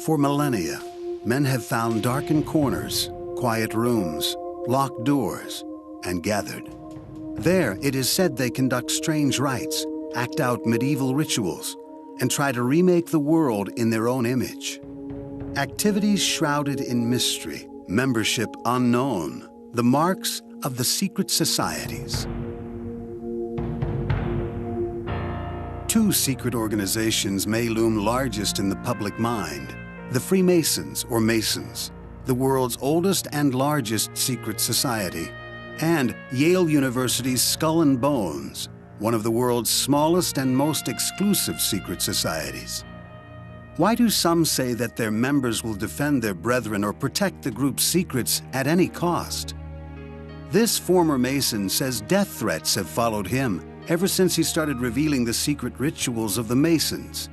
For millennia, men have found darkened corners, quiet rooms, locked doors, and gathered. There, it is said they conduct strange rites, act out medieval rituals, and try to remake the world in their own image. Activities shrouded in mystery, membership unknown, the marks of the secret societies. Two secret organizations may loom largest in the public mind: the Freemasons, or Masons, the world's oldest and largest secret society, and Yale University's Skull and Bones, one of the world's smallest and most exclusive secret societies. Why do some say that their members will defend their brethren or protect the group's secrets at any cost? This former Mason says death threats have followed him ever since he started revealing the secret rituals of the Masons.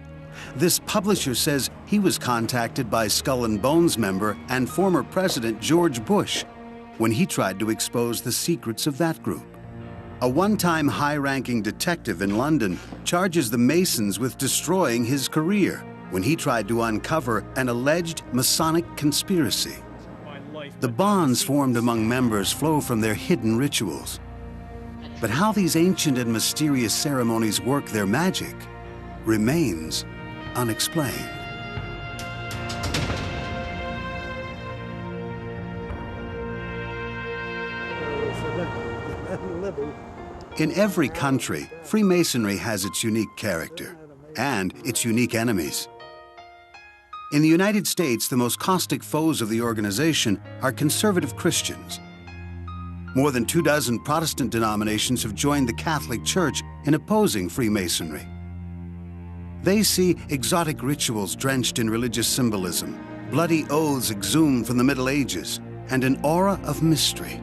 This publisher says he was contacted by Skull and Bones member and former President George Bush when he tried to expose the secrets of that group. A one-time high-ranking detective in London charges the Masons with destroying his career when he tried to uncover an alleged Masonic conspiracy. The bonds formed among members flow from their hidden rituals. But how these ancient and mysterious ceremonies work their magic remains unexplained. In every country, Freemasonry has its unique character and its unique enemies. In the United States, the most caustic foes of the organization are conservative Christians. More than 24 Protestant denominations have joined the Catholic Church in opposing Freemasonry. They see exotic rituals drenched in religious symbolism, bloody oaths exhumed from the Middle Ages, and an aura of mystery,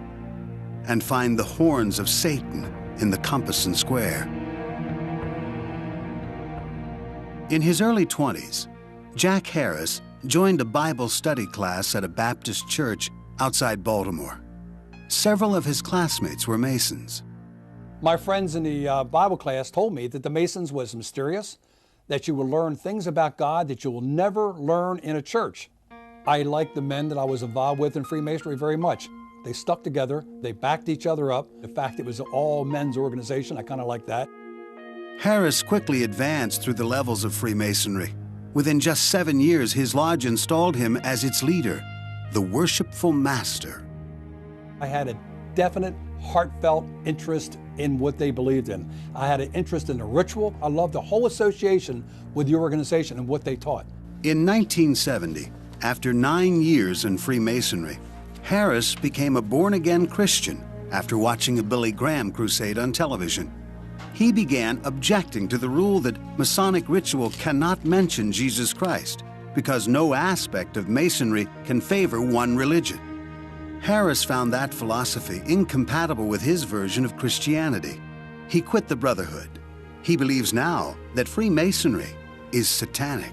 and find the horns of Satan in the compass and square. In his early 20s, Jack Harris joined a Bible study class at a Baptist church outside Baltimore. Several of his classmates were Masons. My friends in the Bible class told me that the Masons was mysterious, that you will learn things about God that you will never learn in a church. I liked the men that I was involved with in Freemasonry very much. They stuck together, they backed each other up. The fact it was an all men's organization, I kind of like that. Harris quickly advanced through the levels of Freemasonry. Within just 7 years, his lodge installed him as its leader, the Worshipful Master. I had a definite, heartfelt interest in what they believed in. I had an interest in the ritual. I loved the whole association with the organization and what they taught. In 1970, after 9 years in Freemasonry, Harris became a born-again Christian after watching a Billy Graham crusade on television. He began objecting to the rule that Masonic ritual cannot mention Jesus Christ because no aspect of Masonry can favor one religion. Harris found that philosophy incompatible with his version of Christianity. He quit the Brotherhood. He believes now that Freemasonry is satanic.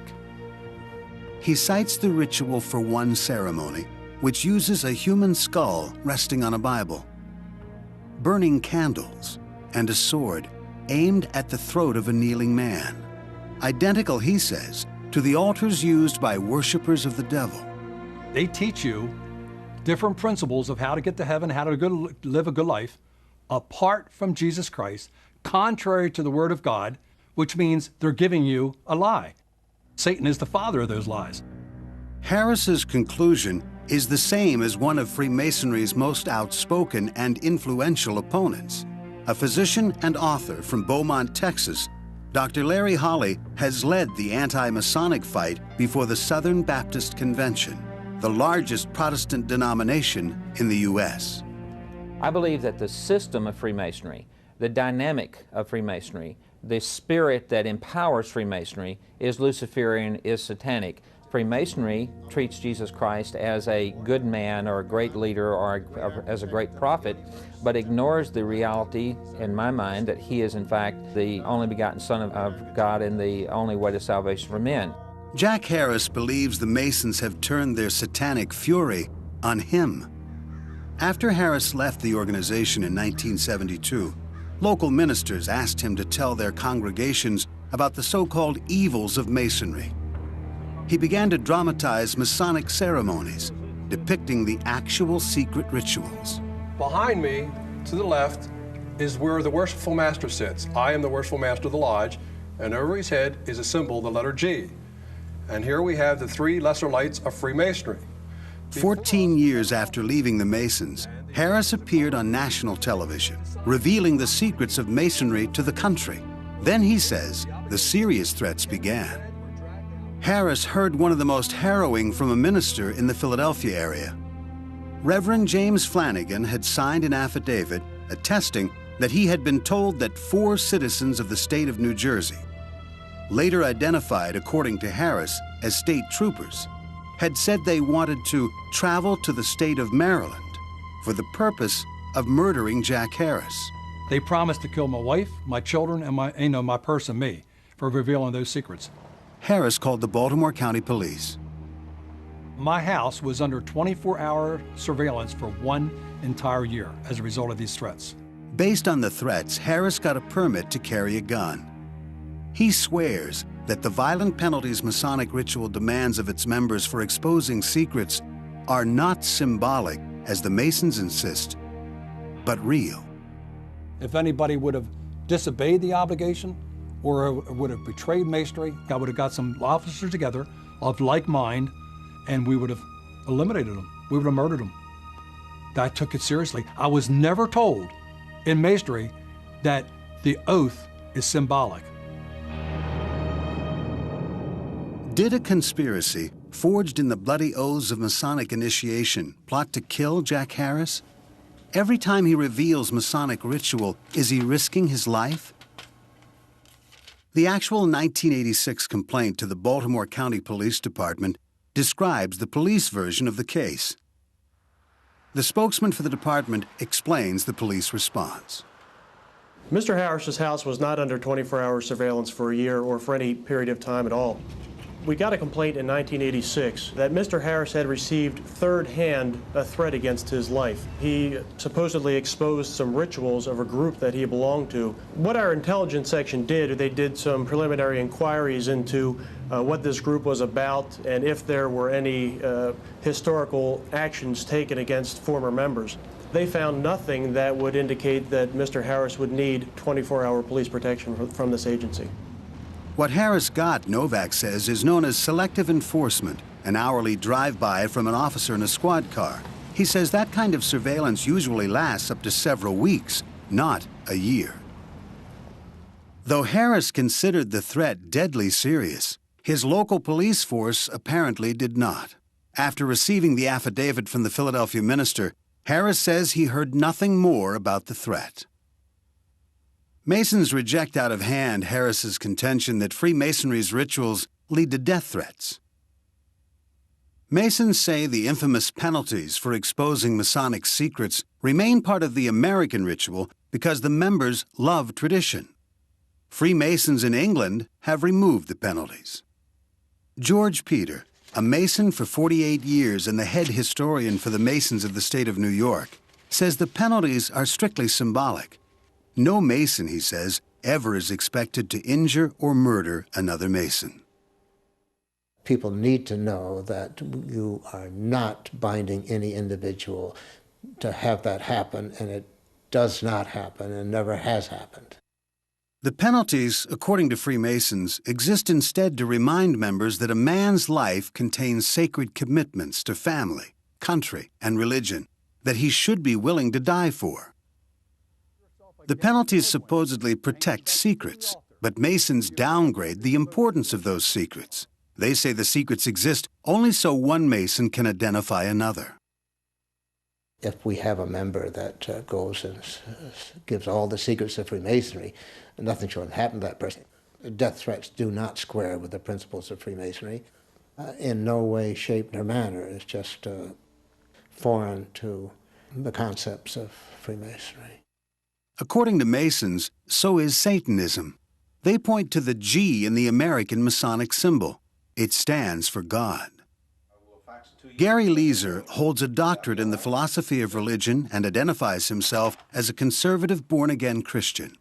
He cites the ritual for one ceremony, which uses a human skull resting on a Bible, burning candles, and a sword aimed at the throat of a kneeling man. Identical, he says, to the altars used by worshipers of the devil. They teach you different principles of how to get to heaven, how to live a good life, apart from Jesus Christ, contrary to the Word of God, which means they're giving you a lie. Satan is the father of those lies. Harris's conclusion is the same as one of Freemasonry's most outspoken and influential opponents. A physician and author from Beaumont, Texas, Dr. Larry Holly has led the anti-Masonic fight before the Southern Baptist Convention, the largest Protestant denomination in the U.S. I believe that the system of Freemasonry, the dynamic of Freemasonry, the spirit that empowers Freemasonry is Luciferian, is satanic. Freemasonry treats Jesus Christ as a good man or a great leader or as a great prophet, but ignores the reality, in my mind, that he is in fact the only begotten Son of God and the only way to salvation for men. Jack Harris believes the Masons have turned their satanic fury on him. After Harris left the organization in 1972, local ministers asked him to tell their congregations about the so-called evils of Masonry. he began to dramatize Masonic ceremonies, depicting the actual secret rituals. Behind me, to the left, is where the Worshipful Master sits. I am the Worshipful Master of the Lodge, and over his head is a symbol, the letter G. And here we have the three lesser lights of Freemasonry. 14 years after leaving the Masons, Harris appeared on national television, revealing the secrets of Masonry to the country. Then he says the serious threats began. Harris heard one of the most harrowing from a minister in the Philadelphia area. Reverend James Flanagan had signed an affidavit attesting that he had been told that 4 citizens of the state of New Jersey, later identified according to Harris as state troopers, had said they wanted to travel to the state of Maryland for the purpose of murdering Jack Harris. They promised to kill my wife, my children, and my person, me, for revealing those secrets. Harris called the Baltimore County Police. My house was under 24-hour surveillance for 1 entire year as a result of these threats. Based on the threats, Harris got a permit to carry a gun. He swears that the violent penalties Masonic ritual demands of its members for exposing secrets are not symbolic, as the Masons insist, but real. If anybody would have disobeyed the obligation or would have betrayed Masonry, I would have got some officers together of like mind, and we would have eliminated them. We would have murdered them. I took it seriously. I was never told in Masonry that the oath is symbolic. Did a conspiracy forged in the bloody oaths of Masonic initiation plot to kill Jack Harris? Every time he reveals Masonic ritual, is he risking his life? The actual 1986 complaint to the Baltimore County Police Department describes the police version of the case. The spokesman for the department explains the police response. Mr. Harris's house was not under 24-hour surveillance for a year or for any period of time at all. We got a complaint in 1986 that Mr. Harris had received third-hand a threat against his life. He supposedly exposed some rituals of a group that he belonged to. What our intelligence section did, they did some preliminary inquiries into what this group was about and if there were any historical actions taken against former members. They found nothing that would indicate that Mr. Harris would need 24-hour police protection from this agency. What Harris got, Novak says, is known as selective enforcement, an hourly drive-by from an officer in a squad car. He says that kind of surveillance usually lasts up to several weeks, not a year. Though Harris considered the threat deadly serious, his local police force apparently did not. After receiving the affidavit from the Philadelphia minister, Harris says he heard nothing more about the threat. Masons reject out of hand Harris's contention that Freemasonry's rituals lead to death threats. Masons say the infamous penalties for exposing Masonic secrets remain part of the American ritual because the members love tradition. Freemasons in England have removed the penalties. George Peter, a Mason for 48 years and the head historian for the Masons of the state of New York, says the penalties are strictly symbolic. No Mason, he says, ever is expected to injure or murder another Mason. People need to know that you are not binding any individual to have that happen, and it does not happen and never has happened. The penalties, according to Freemasons, exist instead to remind members that a man's life contains sacred commitments to family, country, and religion that he should be willing to die for. The penalties supposedly protect secrets, but Masons downgrade the importance of those secrets. They say the secrets exist only so one Mason can identify another. If we have a member that goes and gives all the secrets of Freemasonry, nothing should happen to that person. Death threats do not square with the principles of Freemasonry. In no way, shape, nor manner. It's just foreign to the concepts of Freemasonry. According to Masons, so is Satanism. They point to the G in the American Masonic symbol. It stands for God. Gary Leeser holds a doctorate in the philosophy of religion and identifies himself as a conservative born-again Christian.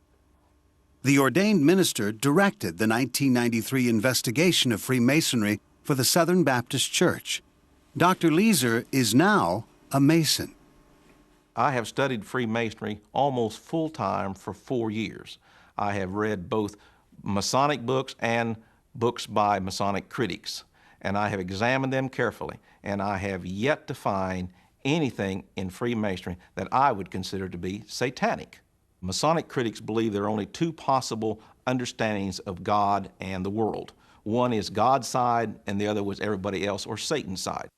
The ordained minister directed the 1993 investigation of Freemasonry for the Southern Baptist Church. Dr. Leeser is now a Mason. I have studied Freemasonry almost full-time for 4 years. I have read both Masonic books and books by Masonic critics, and I have examined them carefully, and I have yet to find anything in Freemasonry that I would consider to be satanic. Masonic critics believe there are only two possible understandings of God and the world. One is God's side, and the other was everybody else, or Satan's side.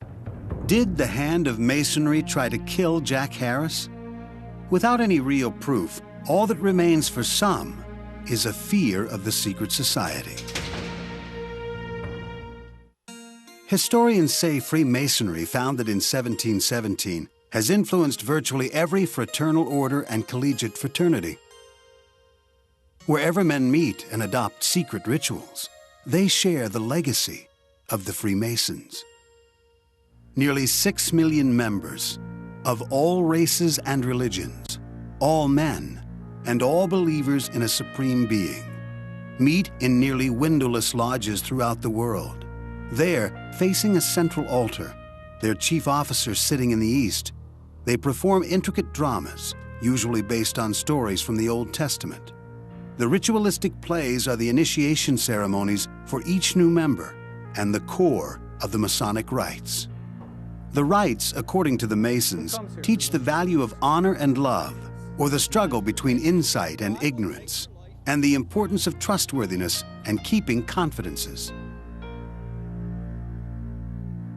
Did the hand of Masonry try to kill Jack Harris? Without any real proof, all that remains for some is a fear of the secret society. Historians say Freemasonry, founded in 1717, has influenced virtually every fraternal order and collegiate fraternity. Wherever men meet and adopt secret rituals, they share the legacy of the Freemasons. Nearly 6 million members of all races and religions, all men, and all believers in a supreme being, meet in nearly windowless lodges throughout the world. There, facing a central altar, their chief officer sitting in the east, they perform intricate dramas, usually based on stories from the Old Testament. The ritualistic plays are the initiation ceremonies for each new member and the core of the Masonic rites. The rites, according to the Masons, teach the value of honor and love, or the struggle between insight and ignorance, and the importance of trustworthiness and keeping confidences.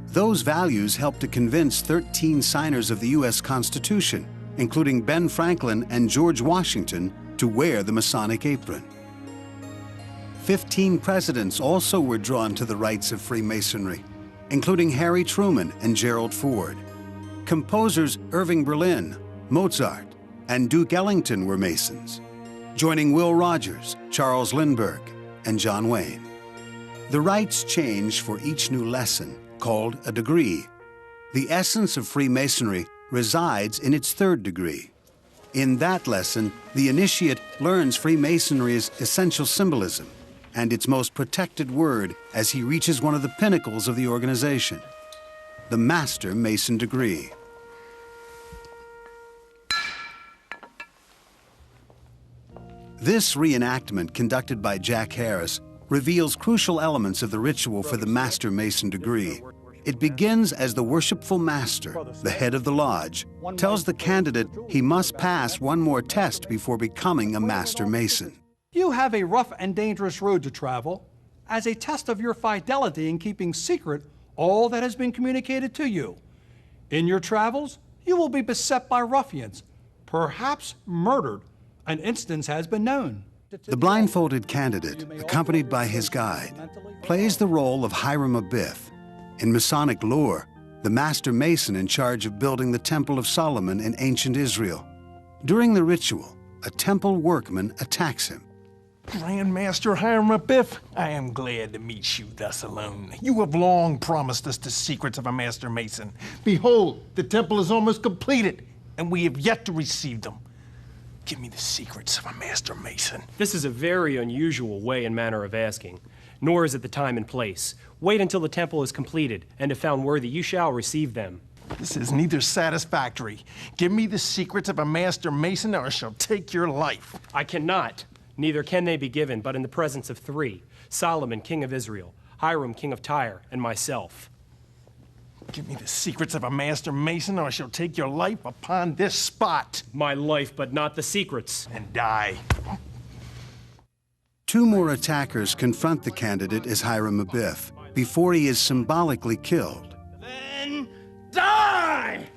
Those values helped to convince 13 signers of the U.S. Constitution, including Ben Franklin and George Washington, to wear the Masonic apron. 15 presidents also were drawn to the rites of Freemasonry, including Harry Truman and Gerald Ford. Composers Irving Berlin, Mozart, and Duke Ellington were Masons, joining Will Rogers, Charles Lindbergh, and John Wayne. The rites change for each new lesson, called a degree. The essence of Freemasonry resides in its third degree. In that lesson, the initiate learns Freemasonry's essential symbolism and its most protected word as he reaches one of the pinnacles of the organization, the Master Mason degree. This reenactment, conducted by Jack Harris, reveals crucial elements of the ritual for the Master Mason degree. It begins as the worshipful master, the head of the lodge, tells the candidate he must pass one more test before becoming a Master Mason. You have a rough and dangerous road to travel as a test of your fidelity in keeping secret all that has been communicated to you. In your travels, you will be beset by ruffians, perhaps murdered. An instance has been known. The blindfolded candidate, accompanied by his guide, plays the role of Hiram Abiff. In Masonic lore, the Master Mason in charge of building the Temple of Solomon in ancient Israel. During the ritual, a temple workman attacks him. Grand Master Hiram Abiff, I am glad to meet you thus alone. You have long promised us the secrets of a Master Mason. Behold, the temple is almost completed, and we have yet to receive them. Give me the secrets of a Master Mason. This is a very unusual way and manner of asking, nor is it the time and place. Wait until the temple is completed, and if found worthy, you shall receive them. This is neither satisfactory. Give me the secrets of a Master Mason, or I shall take your life. I cannot. Neither can they be given, but in the presence of three: Solomon, king of Israel, Hiram, king of Tyre, and myself. Give me the secrets of a Master Mason, or I shall take your life upon this spot. My life, but not the secrets. And die. 2 more attackers confront the candidate as Hiram Abiff before he is symbolically killed. Then die!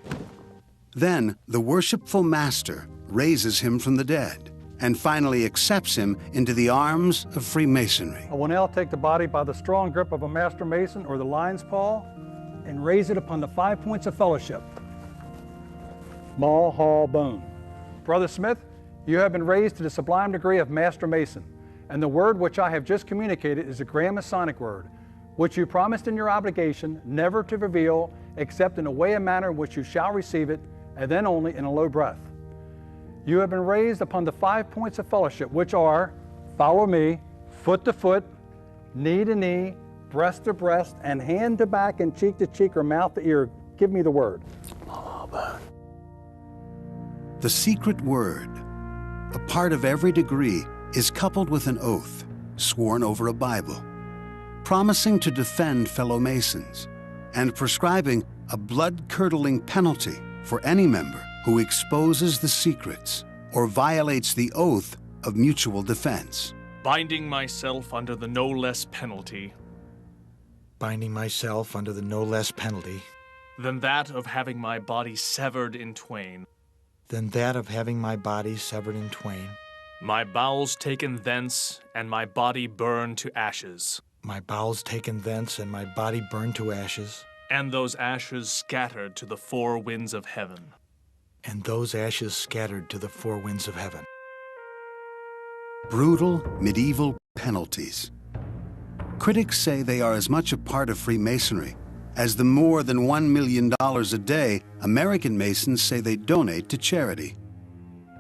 Then the worshipful master raises him from the dead and finally accepts him into the arms of Freemasonry. I will now take the body by the strong grip of a Master Mason or the lion's paw and raise it upon the 5 points of fellowship. Maul, haul, bone. Brother Smith, you have been raised to the sublime degree of Master Mason, and the word which I have just communicated is a Grand Masonic word, which you promised in your obligation never to reveal except in a way and manner in which you shall receive it, and then only in a low breath. You have been raised upon the 5 points of fellowship, which are: follow me, foot to foot, knee to knee, breast to breast and hand to back and cheek to cheek or mouth to ear. Give me the word. The secret word, a part of every degree, is coupled with an oath sworn over a Bible, promising to defend fellow Masons and prescribing a blood-curdling penalty for any member who exposes the secrets or violates the oath of mutual defense. Binding myself under the no less penalty. Binding myself under the no less penalty. Than that of having my body severed in twain. Than that of having my body severed in twain. My bowels taken thence, and my body burned to ashes. My bowels taken thence, and my body burned to ashes. And those ashes scattered to the four winds of heaven. And those ashes scattered to the four winds of heaven. Brutal medieval penalties. Critics say they are as much a part of Freemasonry as the more than $1 million a day American Masons say they donate to charity.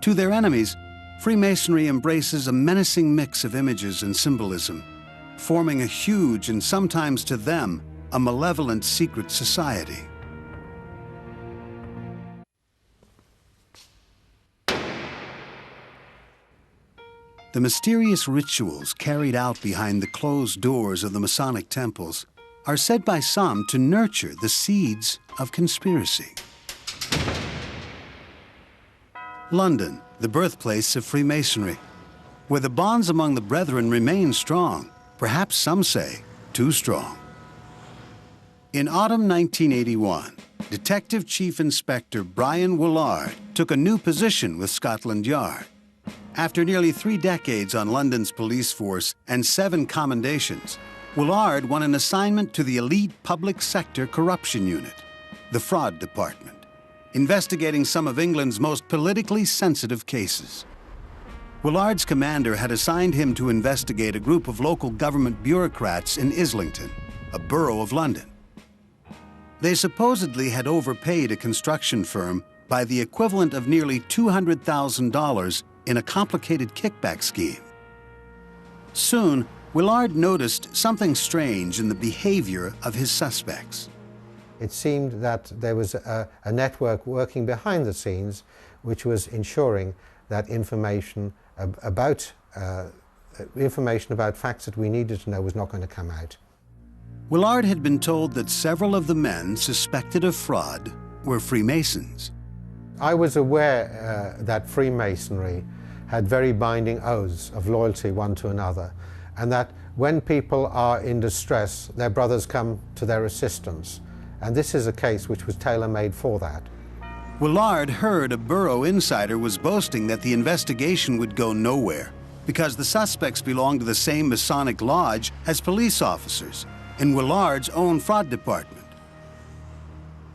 To their enemies, Freemasonry embraces a menacing mix of images and symbolism, forming a huge and sometimes to them, a malevolent secret society. The mysterious rituals carried out behind the closed doors of the Masonic temples are said by some to nurture the seeds of conspiracy. London, the birthplace of Freemasonry, where the bonds among the brethren remain strong, perhaps some say too strong. In autumn 1981, Detective Chief Inspector Brian Willard took a new position with Scotland Yard. After nearly 3 decades on London's police force and 7 commendations, Willard won an assignment to the elite public sector corruption unit, the Fraud Department, investigating some of England's most politically sensitive cases. Willard's commander had assigned him to investigate a group of local government bureaucrats in Islington, a borough of London. They supposedly had overpaid a construction firm by the equivalent of nearly $200,000 in a complicated kickback scheme. Soon, Willard noticed something strange in the behavior of his suspects. It seemed that there was a network working behind the scenes which was ensuring that information about facts that we needed to know was not going to come out. Willard had been told that several of the men suspected of fraud were Freemasons. I was aware that Freemasonry had very binding oaths of loyalty one to another, and that when people are in distress, their brothers come to their assistance. And this is a case which was tailor-made for that. Willard heard a borough insider was boasting that the investigation would go nowhere because the suspects belonged to the same Masonic lodge as police officers in Willard's own fraud department.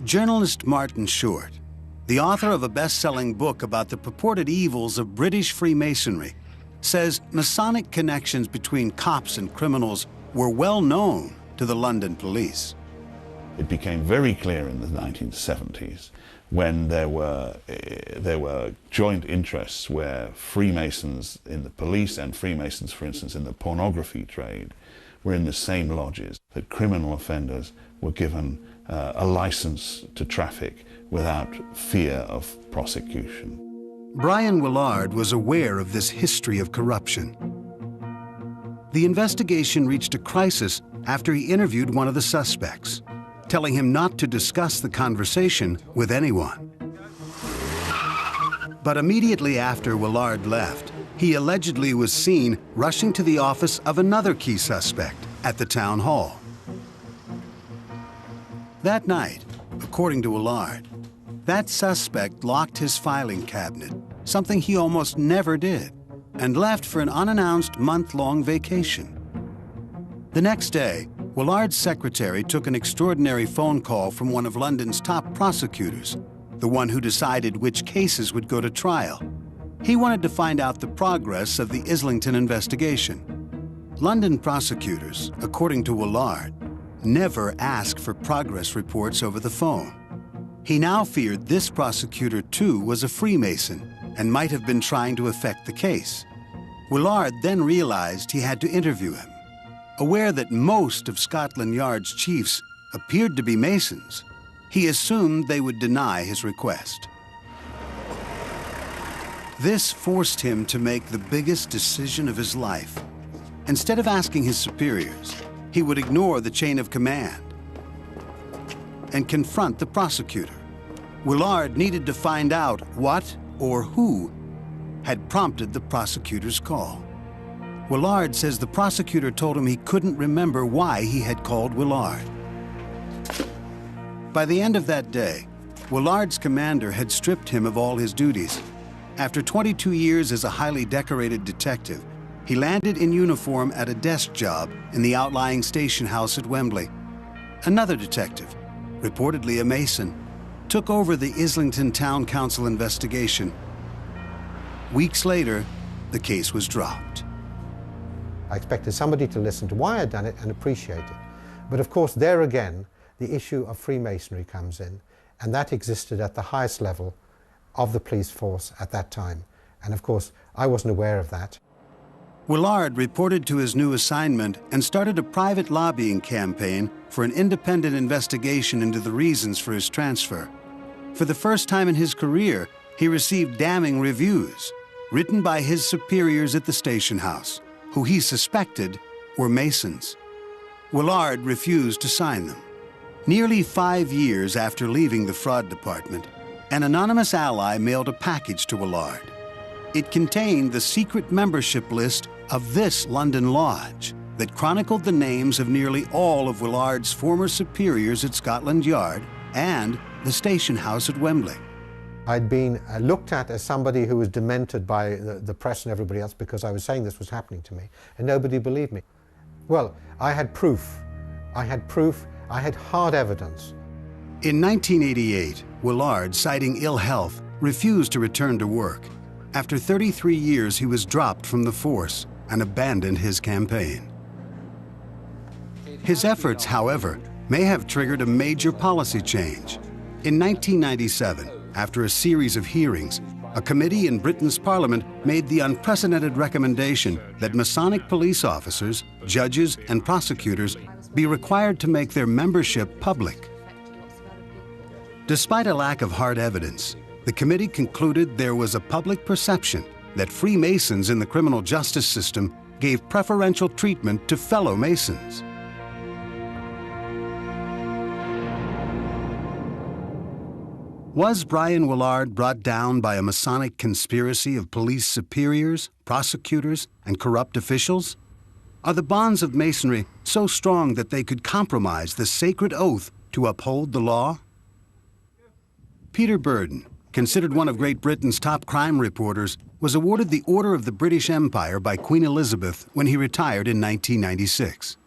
Journalist Martin Short, the author of a best-selling book about the purported evils of British Freemasonry, says Masonic connections between cops and criminals were well known to the London police. It became very clear in the 1970s when there were joint interests where Freemasons in the police and Freemasons, for instance, in the pornography trade were in the same lodges, that criminal offenders were given a license to traffic without fear of prosecution. Brian Willard was aware of this history of corruption. The investigation reached a crisis after he interviewed one of the suspects, telling him not to discuss the conversation with anyone. But immediately after Willard left, he allegedly was seen rushing to the office of another key suspect at the town hall. That night, according to Willard, that suspect locked his filing cabinet, something he almost never did, and left for an unannounced month-long vacation. The next day, Willard's secretary took an extraordinary phone call from one of London's top prosecutors, the one who decided which cases would go to trial. He wanted to find out the progress of the Islington investigation. London prosecutors, according to Willard, never ask for progress reports over the phone. He now feared this prosecutor, too, was a Freemason and might have been trying to affect the case. Willard then realized he had to interview him. Aware that most of Scotland Yard's chiefs appeared to be Masons, he assumed they would deny his request. This forced him to make the biggest decision of his life. Instead of asking his superiors, he would ignore the chain of command and confront the prosecutor. Willard needed to find out what or who had prompted the prosecutor's call. Willard says the prosecutor told him he couldn't remember why he had called Willard. By the end of that day, Willard's commander had stripped him of all his duties. After 22 years as a highly decorated detective, he landed in uniform at a desk job in the outlying station house at Wembley. Another detective, reportedly a Mason, took over the Islington Town Council investigation. Weeks later, the case was dropped. I expected somebody to listen to why I'd done it and appreciate it. But of course, there again, the issue of Freemasonry comes in, and that existed at the highest level of the police force at that time. And of course, I wasn't aware of that. Willard reported to his new assignment and started a private lobbying campaign for an independent investigation into the reasons for his transfer. For the first time in his career, he received damning reviews, written by his superiors at the station house, who he suspected were Masons. Willard refused to sign them. Nearly 5 years after leaving the fraud department, an anonymous ally mailed a package to Willard. It contained the secret membership list of this London lodge that chronicled the names of nearly all of Willard's former superiors at Scotland Yard and the station house at Wembley. I'd been looked at as somebody who was demented by the press and everybody else because I was saying this was happening to me, and nobody believed me. Well, I had proof. I had hard evidence. In 1988, Willard, citing ill health, refused to return to work. After 33 years, he was dropped from the force and abandoned his campaign. His efforts, however, may have triggered a major policy change. In 1997, after a series of hearings, a committee in Britain's Parliament made the unprecedented recommendation that Masonic police officers, judges, and prosecutors be required to make their membership public. Despite a lack of hard evidence, the committee concluded there was a public perception that Freemasons in the criminal justice system gave preferential treatment to fellow Masons. Was Brian Willard brought down by a Masonic conspiracy of police superiors, prosecutors, and corrupt officials? Are the bonds of Masonry so strong that they could compromise the sacred oath to uphold the law? Peter Burden, considered one of Great Britain's top crime reporters, was awarded the Order of the British Empire by Queen Elizabeth when he retired in 1996.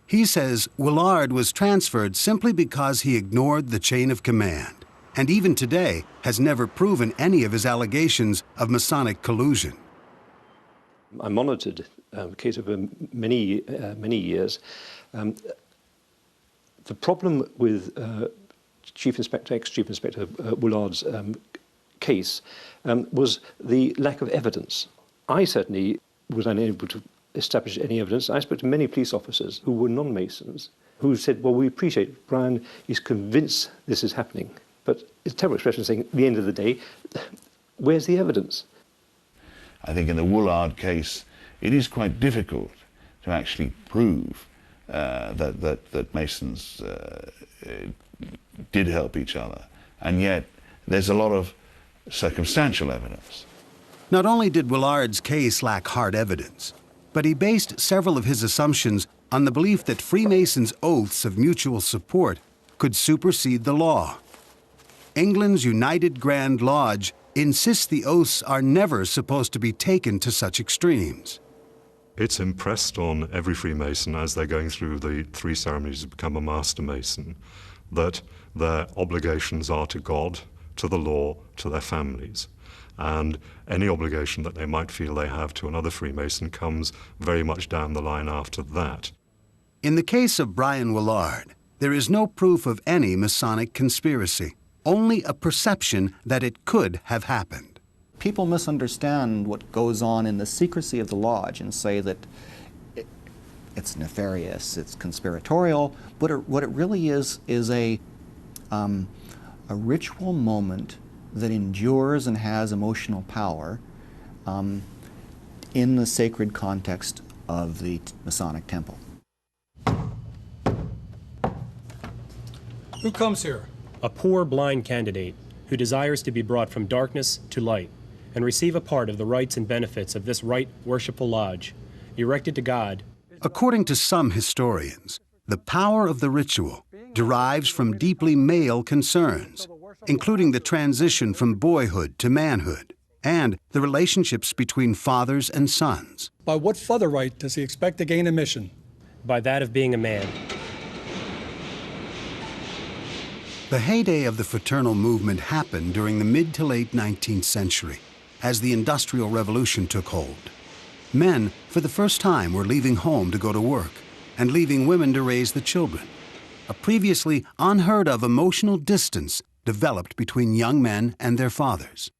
He says Willard was transferred simply because he ignored the chain of command, and even today has never proven any of his allegations of Masonic collusion. I monitored the case over many years. The problem with ex-Chief Inspector Willard's case was the lack of evidence. I certainly was unable to establish any evidence. I spoke to many police officers who were non-Masons who said, well, we appreciate Brian is convinced this is happening. But it's a terrible expression saying, at the end of the day, where's the evidence? I think in the Willard case, it is quite difficult to actually prove that Masons did help each other. And yet, there's a lot of circumstantial evidence. Not only did Willard's case lack hard evidence, but he based several of his assumptions on the belief that Freemasons' oaths of mutual support could supersede the law. England's United Grand Lodge insists the oaths are never supposed to be taken to such extremes. It's impressed on every Freemason as they're going through the 3 ceremonies to become a Master Mason that their obligations are to God, to the law, to their families. And any obligation that they might feel they have to another Freemason comes very much down the line after that. In the case of Brian Willard, there is no proof of any Masonic conspiracy, only a perception that it could have happened. People misunderstand what goes on in the secrecy of the lodge and say that it's nefarious, it's conspiratorial. What it really is a ritual moment that endures and has emotional power in the sacred context of the Masonic temple. Who comes here? A poor blind candidate who desires to be brought from darkness to light and receive a part of the rights and benefits of this right worshipful lodge, erected to God. According to some historians, the power of the ritual derives from deeply male concerns, including the transition from boyhood to manhood, and the relationships between fathers and sons. By what further right does he expect to gain admission? By that of being a man. The heyday of the fraternal movement happened during the mid to late 19th century, as the Industrial Revolution took hold. Men, for the first time, were leaving home to go to work, and leaving women to raise the children. A previously unheard of emotional distance developed between young men and their fathers.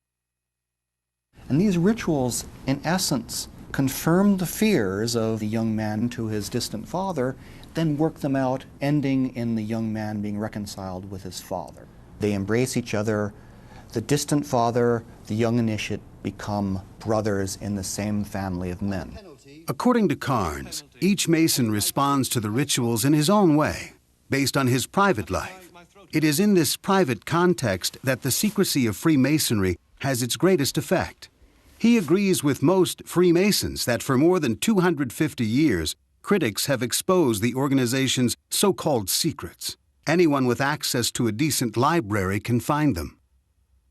And these rituals, in essence, confirmed the fears of the young man to his distant father, then work them out, ending in the young man being reconciled with his father. They embrace each other. The distant father, the young initiate, become brothers in the same family of men. According to Carnes, each Mason responds to the rituals in his own way, based on his private life. It is in this private context that the secrecy of Freemasonry has its greatest effect. He agrees with most Freemasons that for more than 250 years, critics have exposed the organization's so-called secrets. Anyone with access to a decent library can find them.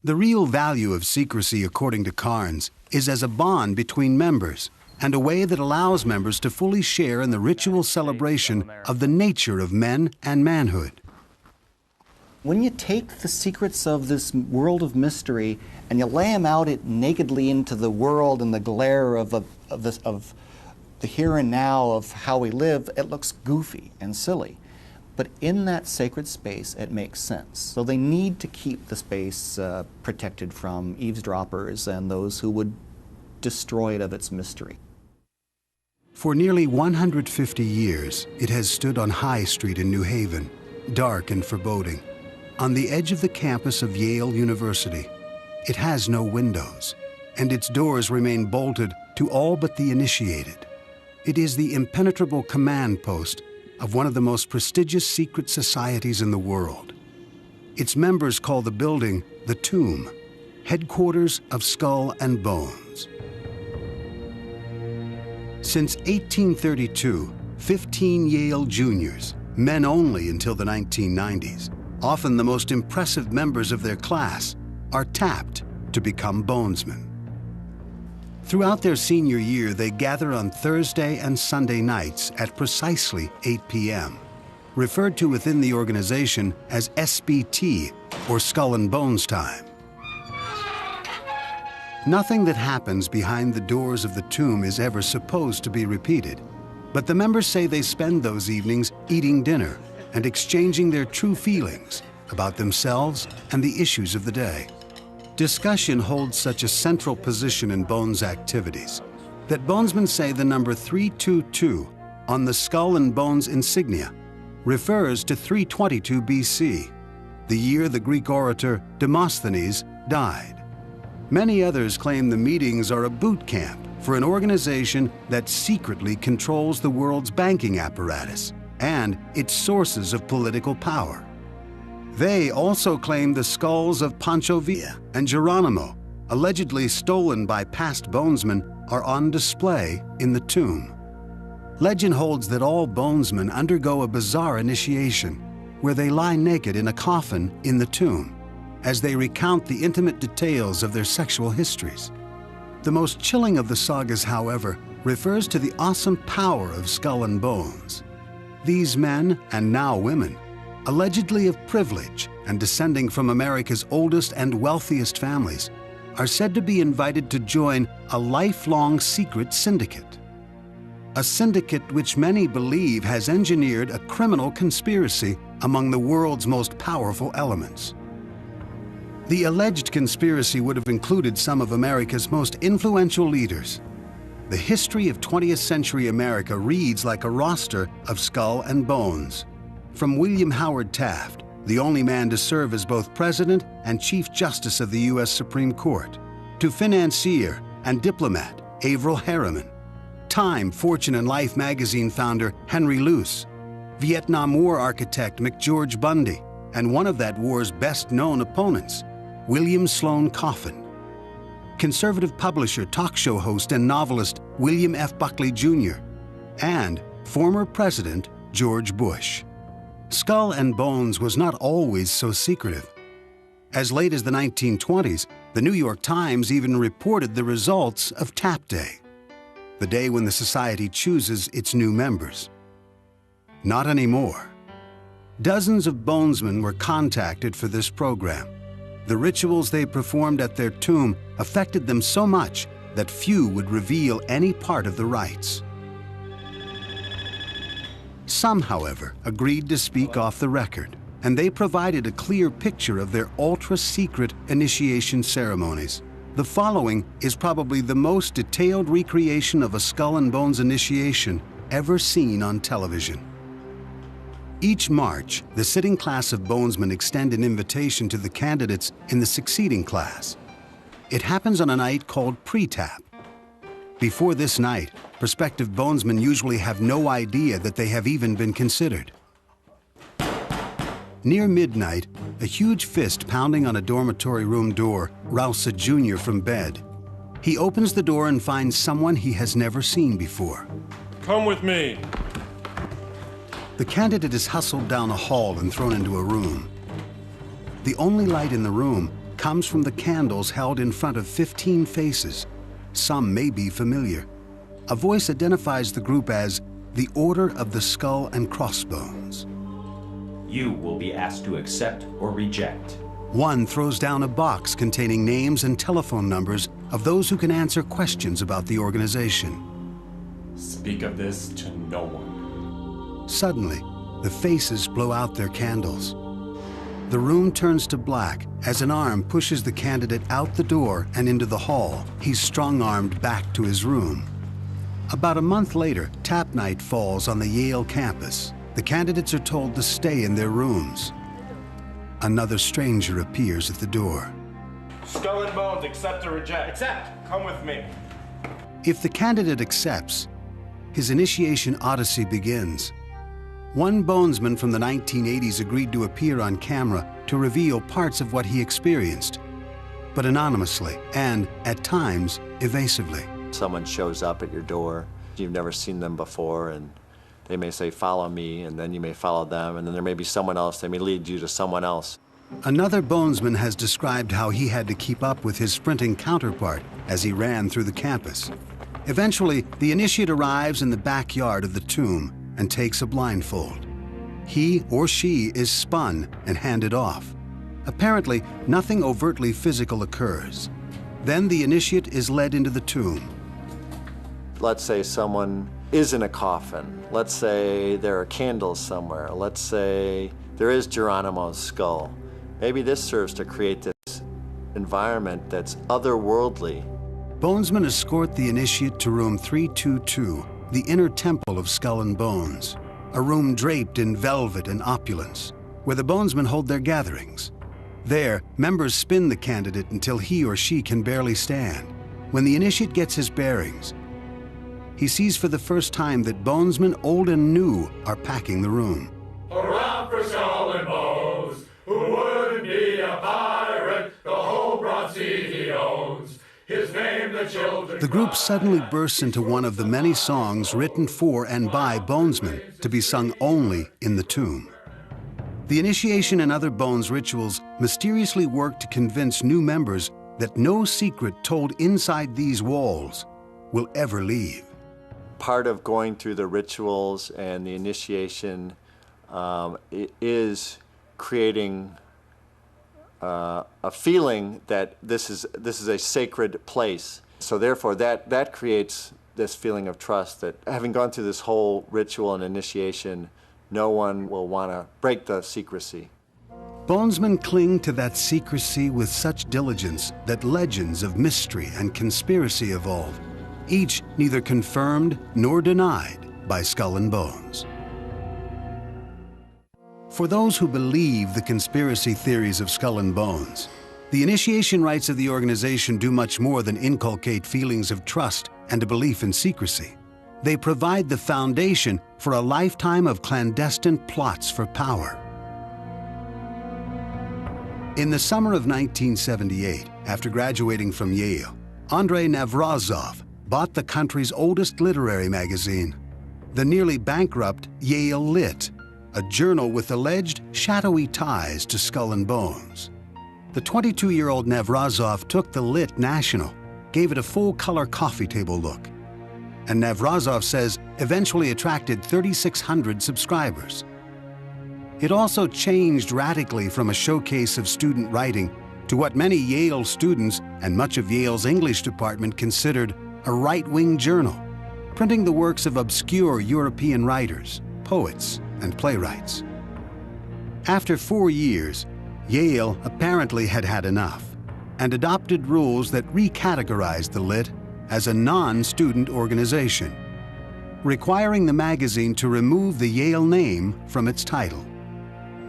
The real value of secrecy, according to Carnes, is as a bond between members and a way that allows members to fully share in the ritual celebration of the nature of men and manhood. When you take the secrets of this world of mystery and you lay them out nakedly into the world and the glare of the here and now of how we live, it looks goofy and silly. But in that sacred space, it makes sense. So they need to keep the space protected from eavesdroppers and those who would destroy it of its mystery. For nearly 150 years, it has stood on High Street in New Haven, dark and foreboding, on the edge of the campus of Yale University. It has no windows, and its doors remain bolted to all but the initiated. It is the impenetrable command post of one of the most prestigious secret societies in the world. Its members call the building the Tomb, headquarters of Skull and Bones. Since 1832, 15 Yale juniors, men only until the 1990s, often the most impressive members of their class, are tapped to become bonesmen. Throughout their senior year, they gather on Thursday and Sunday nights at precisely 8 p.m., referred to within the organization as SBT, or Skull and Bones time. Nothing that happens behind the doors of the tomb is ever supposed to be repeated, but the members say they spend those evenings eating dinner and exchanging their true feelings about themselves and the issues of the day. Discussion holds such a central position in Bones activities that bonesmen say the number 322 on the Skull and Bones insignia refers to 322 BC, the year the Greek orator Demosthenes died. Many others claim the meetings are a boot camp for an organization that secretly controls the world's banking apparatus and its sources of political power. They also claim the skulls of Pancho Villa and Geronimo, allegedly stolen by past bonesmen, are on display in the tomb. Legend holds that all bonesmen undergo a bizarre initiation, where they lie naked in a coffin in the tomb, as they recount the intimate details of their sexual histories. The most chilling of the sagas, however, refers to the awesome power of Skull and Bones. These men, and now women, allegedly of privilege and descending from America's oldest and wealthiest families, are said to be invited to join a lifelong secret syndicate. A syndicate which many believe has engineered a criminal conspiracy among the world's most powerful elements. The alleged conspiracy would have included some of America's most influential leaders. the history of 20th century America reads like a roster of skull and bones. From William Howard Taft, the only man to serve as both President and Chief Justice of the U.S. Supreme Court, to financier and diplomat Averell Harriman, Time, Fortune, and Life magazine founder Henry Luce, Vietnam War architect McGeorge Bundy, and one of that war's best-known opponents, William Sloane Coffin. Conservative publisher, talk show host, and novelist William F. Buckley Jr., and former President George Bush. Skull and Bones was not always so secretive. As late as the 1920s, the New York Times even reported the results of Tap Day, the day when the society chooses its new members. Not anymore. Dozens of bonesmen were contacted for this program. The rituals they performed at their tomb affected them so much that few would reveal any part of the rites. Some, however, agreed to speak off the record, and they provided a clear picture of their ultra-secret initiation ceremonies. The following is probably the most detailed recreation of a Skull and Bones initiation ever seen on television. Each March, the sitting class of bonesmen extend an invitation to the candidates in the succeeding class. It happens on a night called pre-tap. Before this night, prospective bonesmen usually have no idea that they have even been considered. Near midnight, a huge fist pounding on a dormitory room door rouses a junior from bed. He opens the door and finds someone he has never seen before. Come with me. The candidate is hustled down a hall and thrown into a room. The only light in the room comes from the candles held in front of 15 faces. Some may be familiar. A voice identifies the group as the Order of the Skull and Crossbones. You will be asked to accept or reject. One throws down a box containing names and telephone numbers of those who can answer questions about the organization. Speak of this to no one. Suddenly, the faces blow out their candles. The room turns to black as an arm pushes the candidate out the door and into the hall. He's strong-armed back to his room. About a month later, Tap Night falls on the Yale campus. The candidates are told to stay in their rooms. Another stranger appears at the door. Skull and Bones, accept or reject? Accept. Come with me. If the candidate accepts, his initiation odyssey begins. One bonesman from the 1980s agreed to appear on camera to reveal parts of what he experienced, but anonymously and, at times, evasively. Someone shows up at your door, you've never seen them before, and they may say, follow me, and then you may follow them, and then there may be someone else, they may lead you to someone else. Another bonesman has described how he had to keep up with his sprinting counterpart as he ran through the campus. Eventually, the initiate arrives in the backyard of the tomb and takes a blindfold. He or she is spun and handed off. Apparently, nothing overtly physical occurs. Then the initiate is led into the tomb. Let's say someone is in a coffin. Let's say there are candles somewhere. Let's say there is Geronimo's skull. Maybe this serves to create this environment that's otherworldly. Bonesmen escort the initiate to room 322, the inner temple of Skull and Bones, a room draped in velvet and opulence, where the bonesmen hold their gatherings. There, members spin the candidate until he or she can barely stand. When the initiate gets his bearings, he sees for the first time that bonesmen old and new are packing the room. Hurrah for Skull and Bones, who wouldn't be a pirate, the whole broad sea he owns. His name the children. The group suddenly bursts into one of the many songs written for and by bonesmen to be sung only in the tomb. The initiation and other Bones rituals mysteriously work to convince new members that no secret told inside these walls will ever leave. Part of going through the rituals and the initiation is creating a feeling that this is a sacred place. So therefore, that creates this feeling of trust that having gone through this whole ritual and initiation, no one will want to break the secrecy. Bonesmen cling to that secrecy with such diligence that legends of mystery and conspiracy evolve. each neither confirmed nor denied by Skull and Bones. For those who believe the conspiracy theories of Skull and Bones, the initiation rites of the organization do much more than inculcate feelings of trust and a belief in secrecy. They provide the foundation for a lifetime of clandestine plots for power. In the summer of 1978, after graduating from Yale, Andrei Navrazov bought the country's oldest literary magazine, the nearly bankrupt Yale Lit, a journal with alleged shadowy ties to Skull and Bones. The 22-year-old Navrazov took the Lit national, gave it a full-color coffee table look, and Navrazov says eventually attracted 3,600 subscribers. It also changed radically from a showcase of student writing to what many Yale students and much of Yale's English department considered a right-wing journal, printing the works of obscure European writers, poets, and playwrights. After 4 years, Yale apparently had had enough and adopted rules that recategorized the Lit as a non-student organization, requiring the magazine to remove the Yale name from its title.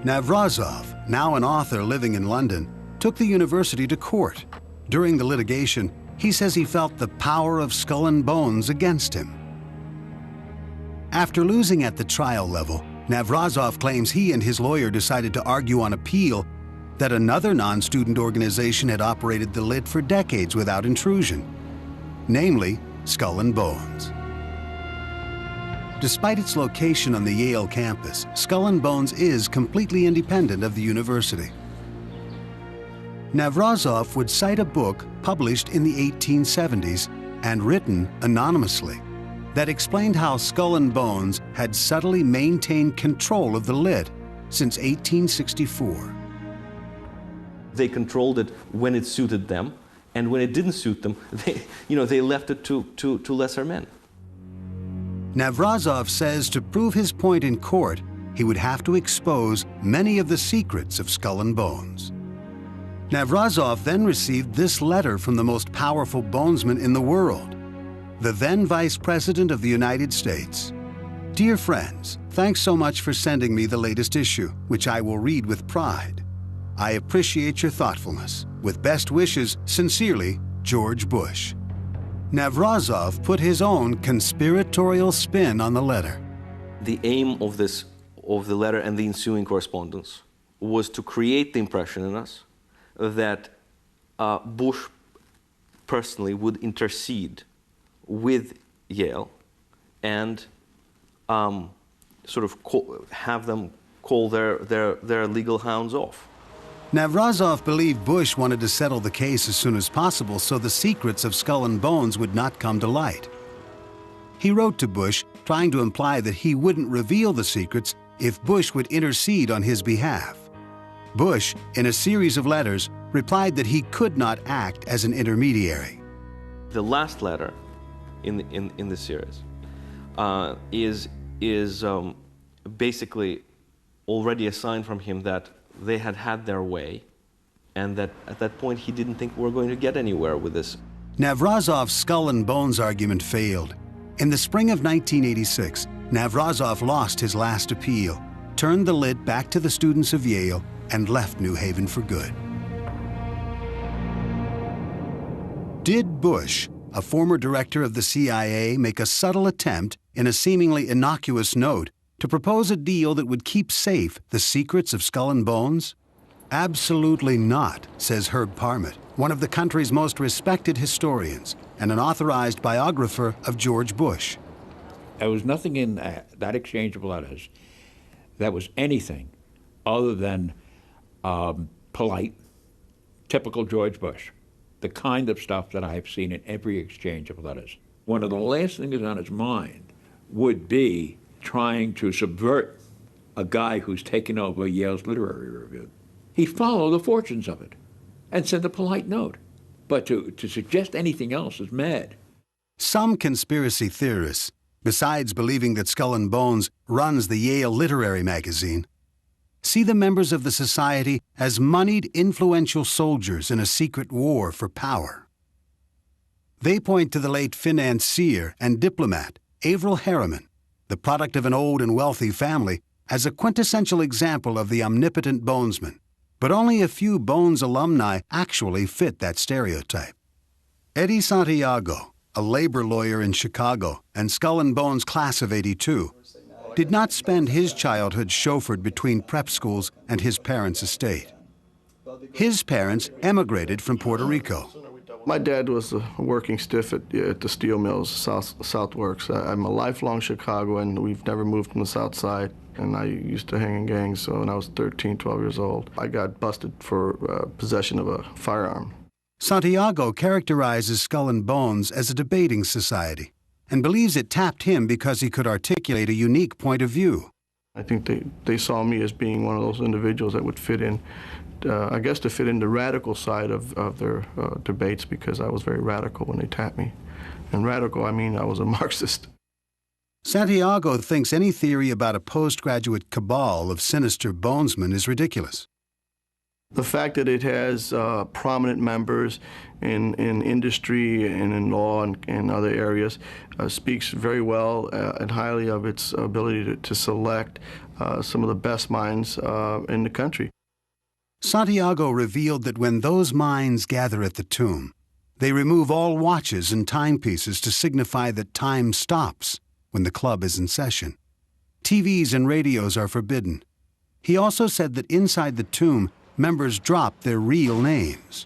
Navrazov, now an author living in London, took the university to court. During the litigation, he says he felt the power of Skull and Bones against him. After losing at the trial level, Navrazov claims he and his lawyer decided to argue on appeal that another non-student organization had operated the Lit for decades without intrusion, namely Skull and Bones. Despite its location on the Yale campus, Skull and Bones is completely independent of the university. Navrazov would cite a book published in the 1870s and written anonymously that explained how Skull and Bones had subtly maintained control of the Lit since 1864. They controlled it when it suited them, and when it didn't suit them, they left it to lesser men. Navrazov says to prove his point in court, he would have to expose many of the secrets of Skull and Bones. Navrazov then received this letter from the most powerful bonesman in the world, the then Vice President of the United States. Dear friends, thanks so much for sending me the latest issue, which I will read with pride. I appreciate your thoughtfulness. With best wishes, sincerely, George Bush. Navrazov put his own conspiratorial spin on the letter. The aim of the letter and the ensuing correspondence was to create the impression in us that Bush personally would intercede with Yale and have them call their legal hounds off. Navrazov believed Bush wanted to settle the case as soon as possible so the secrets of Skull and Bones would not come to light. He wrote to Bush, trying to imply that he wouldn't reveal the secrets if Bush would intercede on his behalf. Bush, in a series of letters, replied that he could not act as an intermediary. The last letter in the series is basically already a sign from him that they had their way, and that at that point he didn't think we were going to get anywhere with this. Navrazov's Skull and Bones argument failed. In the spring of 1986, Navrazov lost his last appeal, turned the Lit back to the students of Yale, and left New Haven for good. Did Bush, a former director of the CIA, make a subtle attempt in a seemingly innocuous note to propose a deal that would keep safe the secrets of Skull and Bones? Absolutely not, says Herb Parmet, one of the country's most respected historians and an authorized biographer of George Bush. There was nothing in that exchange of letters that was anything other than polite, typical George Bush, the kind of stuff that I've seen in every exchange of letters. One of the last things on his mind would be trying to subvert a guy who's taken over Yale's literary review. He followed the fortunes of it and sent a polite note. But to suggest anything else is mad. Some conspiracy theorists, besides believing that Skull and Bones runs the Yale literary magazine, see the members of the society as moneyed, influential soldiers in a secret war for power. They point to the late financier and diplomat Averell Harriman, the product of an old and wealthy family, as a quintessential example of the omnipotent bonesman. But only a few Bones alumni actually fit that stereotype. Eddie Santiago, a labor lawyer in Chicago and Skull and Bones class of '82, did not spend his childhood chauffeured between prep schools and his parents' estate. His parents emigrated from Puerto Rico. My dad was a working stiff at the steel mills, Southworks. I'm a lifelong Chicagoan. We've never moved from the South Side, and I used to hang in gangs when I was 13, 12 years old. I got busted for possession of a firearm. Santiago characterizes Skull and Bones as a debating society and believes it tapped him because he could articulate a unique point of view. I think they saw me as being one of those individuals that would fit in, I guess, to fit in the radical side of their debates, because I was very radical when they tapped me. And radical, I mean I was a Marxist. Santiago thinks any theory about a postgraduate cabal of sinister bonesmen is ridiculous. The fact that it has prominent members in industry and in law and other areas speaks very well and highly of its ability to select some of the best minds in the country. Santiago revealed that when those minds gather at the tomb, they remove all watches and timepieces to signify that time stops when the club is in session. TVs and radios are forbidden. He also said that inside the tomb, members drop their real names.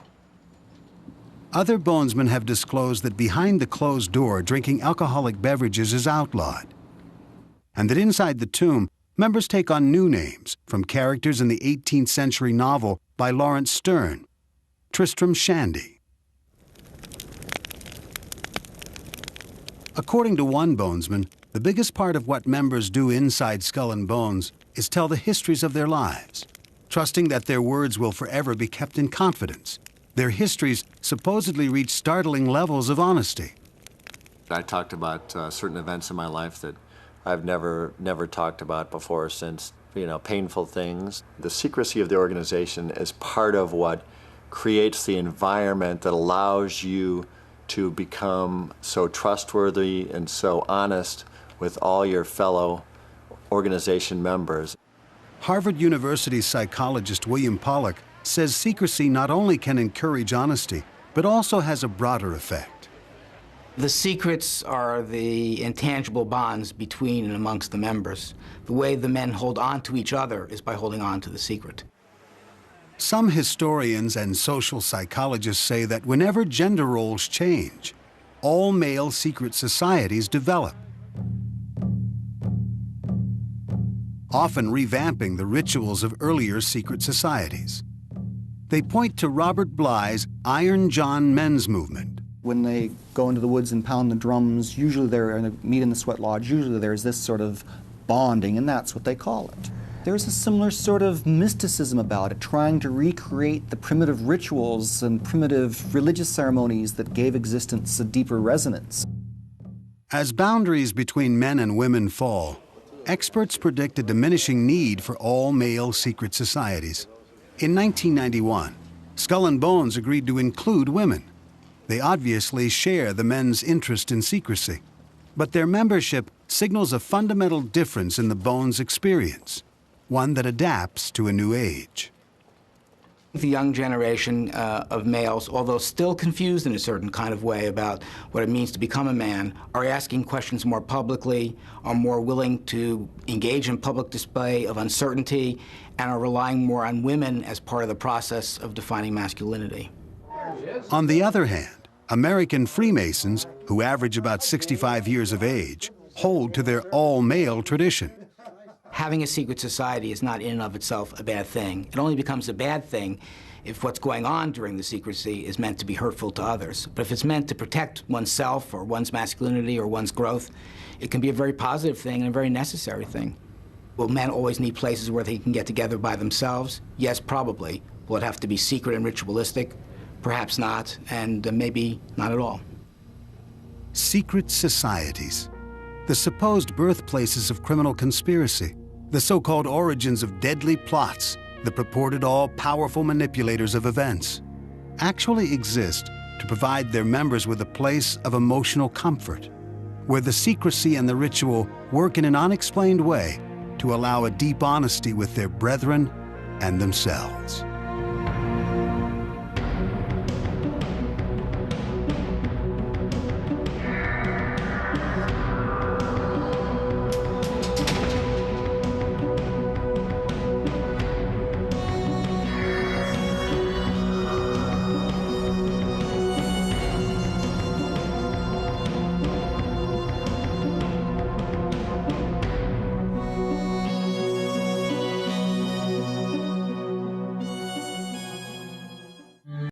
Other bonesmen have disclosed that behind the closed door, drinking alcoholic beverages is outlawed, and that inside the tomb, members take on new names from characters in the 18th century novel by Lawrence Sterne, Tristram Shandy. According to one bonesman, the biggest part of what members do inside Skull and Bones is tell the histories of their lives, trusting that their words will forever be kept in confidence. Their histories supposedly reach startling levels of honesty. I talked about certain events in my life that I've never talked about before since, painful things. The secrecy of the organization is part of what creates the environment that allows you to become so trustworthy and so honest with all your fellow organization members. Harvard University psychologist William Pollack says secrecy not only can encourage honesty, but also has a broader effect. The secrets are the intangible bonds between and amongst the members. The way the men hold on to each other is by holding on to the secret. Some historians and social psychologists say that whenever gender roles change, all male secret societies develop, often revamping the rituals of earlier secret societies. They point to Robert Bly's Iron John men's movement. When they go into the woods and pound the drums, usually they're in a meet in the sweat lodge, usually there's this sort of bonding, and that's what they call it. There's a similar sort of mysticism about it, trying to recreate the primitive rituals and primitive religious ceremonies that gave existence a deeper resonance. As boundaries between men and women fall, experts predict a diminishing need for all-male secret societies. In 1991, Skull and Bones agreed to include women. They obviously share the men's interest in secrecy, but their membership signals a fundamental difference in the Bones experience, one that adapts to a new age. The young generation of males, although still confused in a certain kind of way about what it means to become a man, are asking questions more publicly, are more willing to engage in public display of uncertainty, and are relying more on women as part of the process of defining masculinity. On the other hand, American Freemasons, who average about 65 years of age, hold to their all-male tradition. Having a secret society is not in and of itself a bad thing. It only becomes a bad thing if what's going on during the secrecy is meant to be hurtful to others. But if it's meant to protect oneself or one's masculinity or one's growth, it can be a very positive thing and a very necessary thing. Will men always need places where they can get together by themselves? Yes, probably. Will it have to be secret and ritualistic? Perhaps not, and maybe not at all. Secret societies, the supposed birthplaces of criminal conspiracy, the so-called origins of deadly plots, the purported all-powerful manipulators of events, actually exist to provide their members with a place of emotional comfort, where the secrecy and the ritual work in an unexplained way to allow a deep honesty with their brethren and themselves.